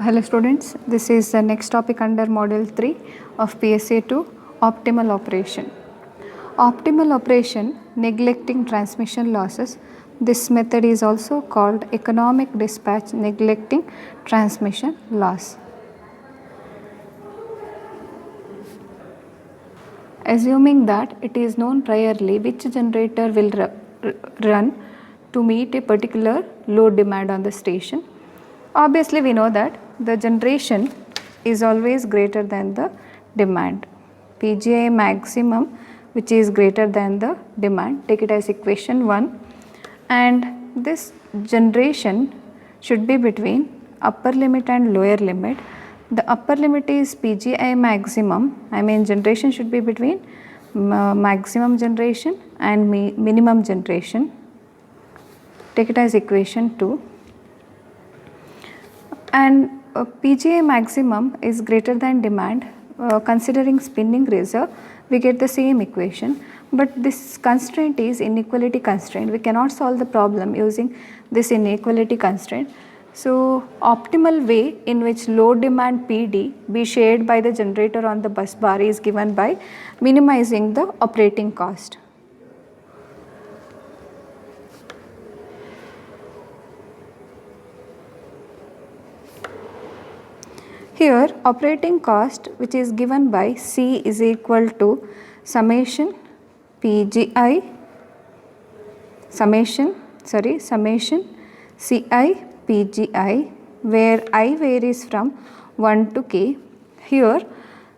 Hello students, this is the next topic under model 3 of PSA 2, optimal operation. Optimal operation neglecting transmission losses. This method is also called economic dispatch neglecting transmission loss. Assuming that it is known priorly which generator will run to meet a particular load demand on the station. Obviously we know that the generation is always greater than the demand. PGI maximum which is greater than the demand, take it as equation 1, and this generation should be between upper limit and lower limit. The upper limit is PGI maximum, generation should be between maximum generation and minimum generation, take it as equation 2. And PGI maximum is greater than demand, considering spinning reserve we get the same equation, but this constraint is inequality constraint. We cannot solve the problem using this inequality constraint. So optimal way in which load demand PD be shared by the generator on the bus bar is given by minimizing the operating cost. Here operating cost which is given by C is equal to summation PGI summation CI PGI, where I varies from 1 to k. Here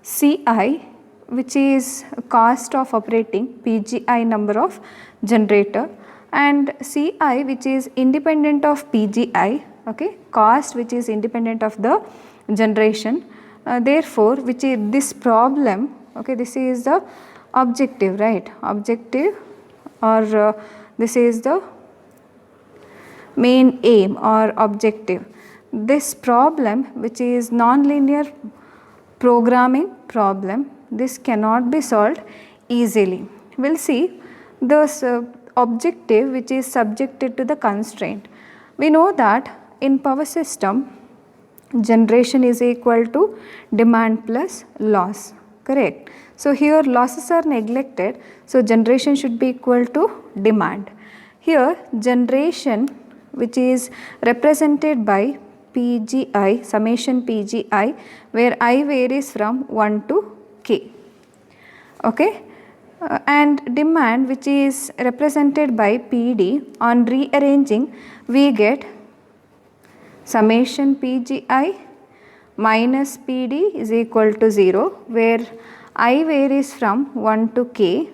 CI which is cost of operating PGI number of generator, and CI which is independent of PGI, okay, cost which is independent of the generation. Therefore which is this problem, okay, this is the objective, right, objective, or this is the main aim or objective. This problem which is non-linear programming problem, this cannot be solved easily. We will see this objective which is subjected to the constraint. We know that in power system generation is equal to demand plus loss, correct. So here losses are neglected, so generation should be equal to demand. Here generation which is represented by PGI, summation PGI, where I varies from 1 to k, okay, and demand which is represented by PD. On rearranging we get summation PGI minus PD is equal to 0, where I varies from 1 to k,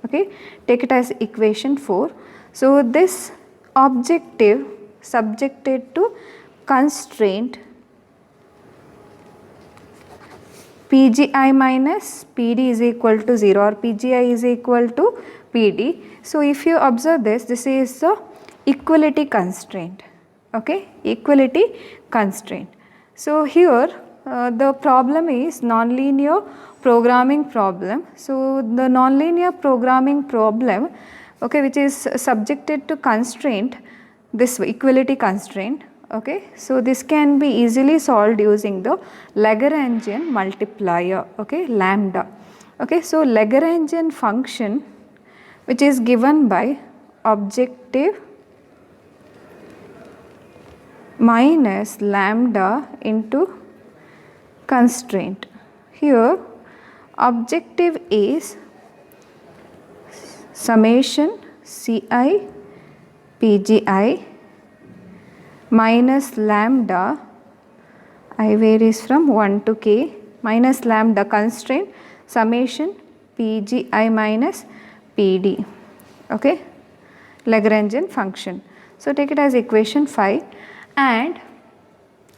okay, take it as equation 4. So this objective subjected to constraint PGI minus PD is equal to 0, or PGI is equal to PD. So if you observe this, this is the equality constraint, okay, equality constraint. So here the problem is nonlinear programming problem. So the nonlinear programming problem, okay, which is subjected to constraint, this equality constraint, okay. So this can be easily solved using the Lagrangian multiplier, okay, lambda, okay. So Lagrangian function which is given by objective minus lambda into constraint. Here objective is summation CI PGI minus lambda, I varies from 1 to k, minus lambda constraint summation PGI minus PD, okay, Lagrangian function. So take it as equation 5, and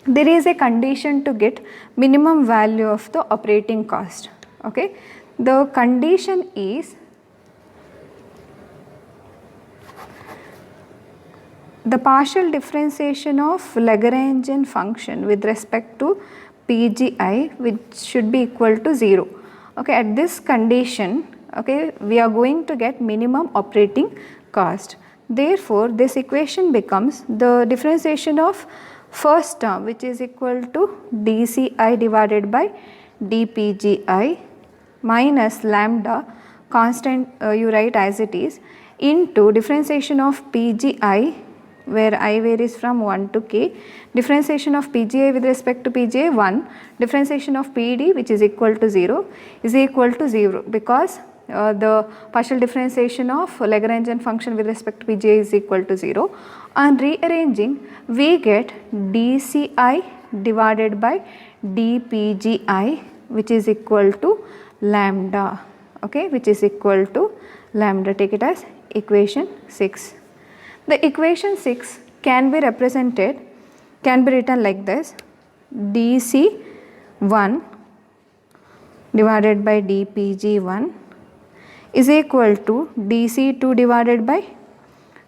there is a condition to get minimum value of the operating cost, okay. The condition is the partial differentiation of Lagrangian function with respect to PGI, which should be equal to 0. Okay, at this condition, okay, we are going to get minimum operating cost. Therefore, this equation becomes the differentiation of first term, which is equal to dCi divided by dPgi minus lambda constant, you write as it is, into differentiation of PGI, where I varies from 1 to k, differentiation of PGI with respect to PGI 1, differentiation of PD, which is equal to 0, is equal to 0, because the partial differentiation of Lagrangian function with respect to PGI is equal to 0. On rearranging, we get dCi divided by dPgi, which is equal to lambda, okay, which is equal to lambda. Take it as equation 6. The equation 6 can be represented, can be written like this: dC1 divided by dPg1 is equal to dC2 divided by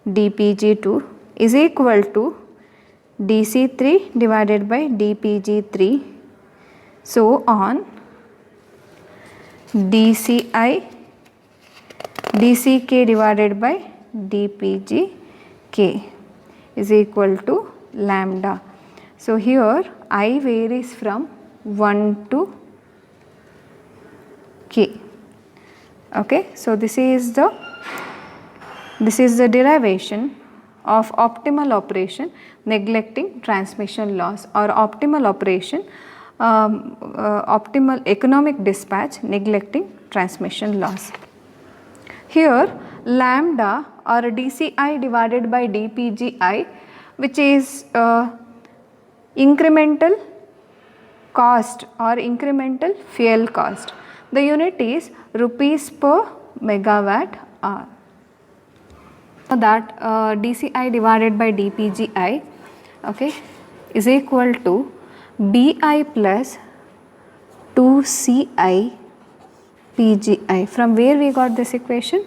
dPg2 is equal to dC3 divided by dPg3, so on. dCi dCk divided by dPgk is equal to lambda. So here I varies from 1 to k. Okay, so this is the derivation of optimal operation neglecting transmission loss, or optimal operation optimal economic dispatch neglecting transmission loss. Here lambda or dCi divided by dPgi, which is incremental cost or incremental fuel cost. The unit is rupees per megawatt hour. So that dCi divided by dPgi, okay, is equal to Bi plus 2Ci PGI. From where we got this equation?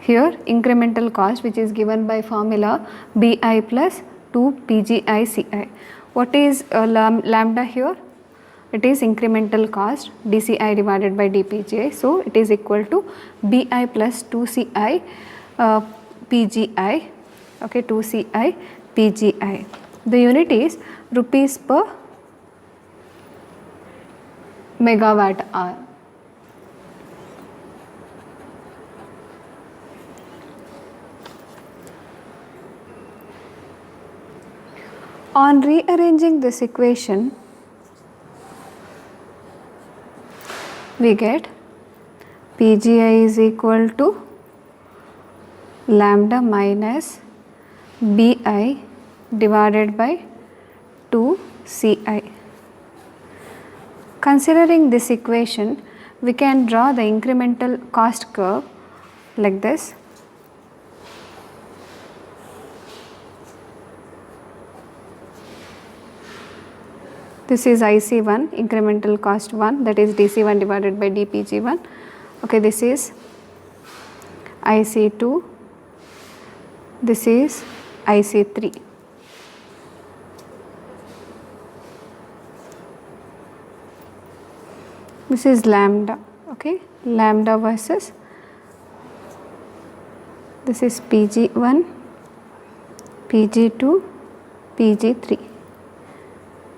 Here incremental cost, which is given by formula Bi plus 2 PGI Ci. What is lambda here? It is incremental cost dCi divided by dPgi. So it is equal to Bi plus 2Ci PGI, okay, 2Ci PGI. The unit is rupees per megawatt hour. On rearranging this equation, we get PGI is equal to lambda minus Bi divided by 2Ci. Considering this equation, we can draw the incremental cost curve like this. This is IC1, incremental cost 1, that is DC1 divided by dPg1. Okay, this is IC2, this is IC3. This is lambda, okay, lambda versus this is Pg1, Pg2, Pg3,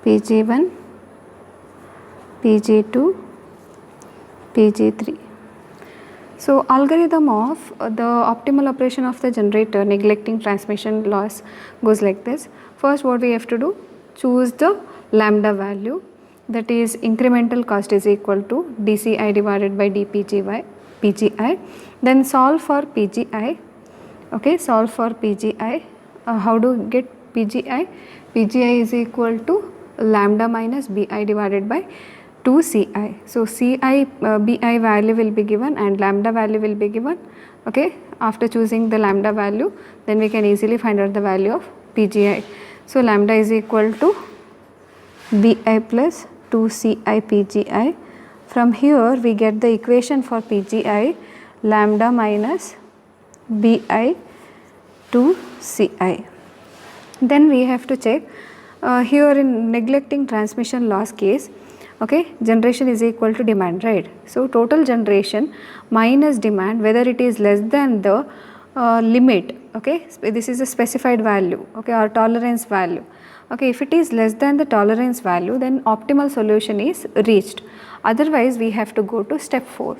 Pg1, Pg2, Pg3. So algorithm of the optimal operation of the generator neglecting transmission loss goes like this. First, what we have to do, choose the lambda value, that is incremental cost is equal to dCi divided by dPgi. Then solve for PGI. Okay, solve for PGI. How to get PGI? PGI is equal to lambda minus Bi divided by 2Ci. So Bi value will be given and lambda value will be given. Okay, after choosing the lambda value, then we can easily find out the value of PGI. So lambda is equal to Bi plus 2Ci PGI. From here we get the equation for PGI. lambda minus Bi to Ci. Then we have to check here in neglecting transmission loss case, okay, generation is equal to demand, right? So total generation minus demand, whether it is less than the limit, okay, this is a specified value, okay, or tolerance value, okay. If it is less than the tolerance value, then optimal solution is reached. Otherwise we have to go to step 4.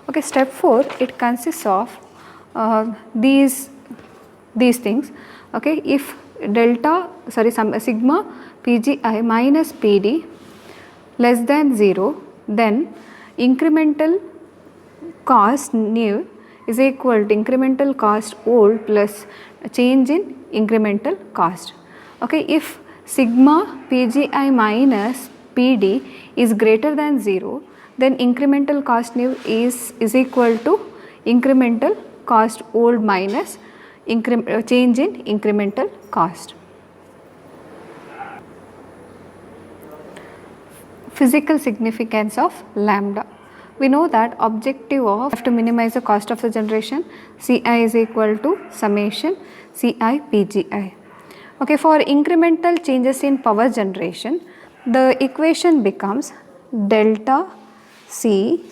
Okay, step 4, it consists of these things, okay. If sigma Pgi minus Pd less than 0, then incremental cost new is equal to incremental cost old plus change in incremental cost. Okay, if sigma Pgi minus Pd is greater than 0, then incremental cost new is equal to incremental cost old minus change in incremental cost. Physical significance of lambda. We know that objective of to minimize the cost of the generation, Ci is equal to summation Ci Pgi. Okay, for incremental changes in power generation, the equation becomes delta C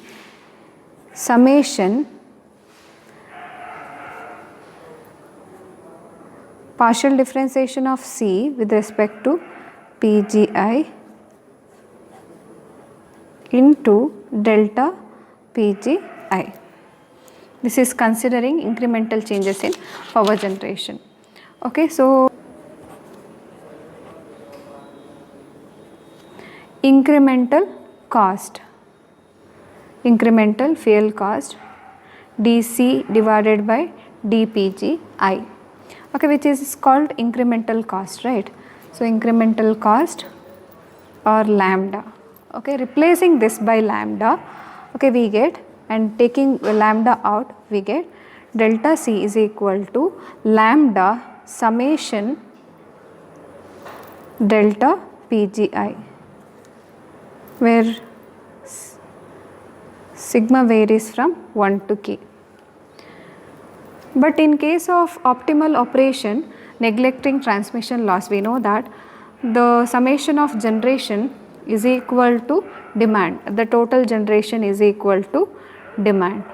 summation partial differentiation of C with respect to Pgi into delta Pgi. This is considering incremental changes in power generation. Okay, so incremental cost, incremental fuel cost dC divided by dPgi, okay, which is called incremental cost, right? So incremental cost or lambda, okay, replacing this by lambda, okay, we get, and taking lambda out, we get delta C is equal to lambda summation delta Pgi, where sigma varies from 1 to k. But in case of optimal operation neglecting transmission loss, we know that the summation of generation is equal to demand, the total generation is equal to demand.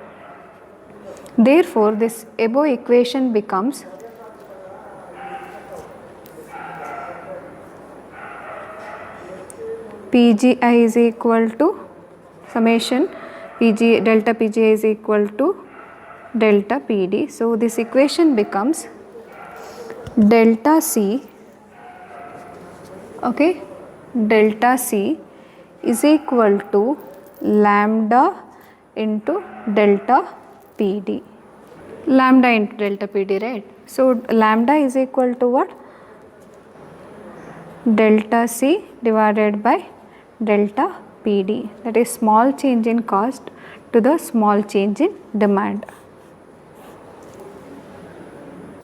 Therefore, this above equation becomes Pgi is equal to summation delta Pgi is equal to delta Pd. So this equation becomes delta C, okay, delta C is equal to lambda into delta Pd, lambda into delta Pd, right? So lambda is equal to what? Delta C divided by delta Pd, that is small change in cost to the small change in demand.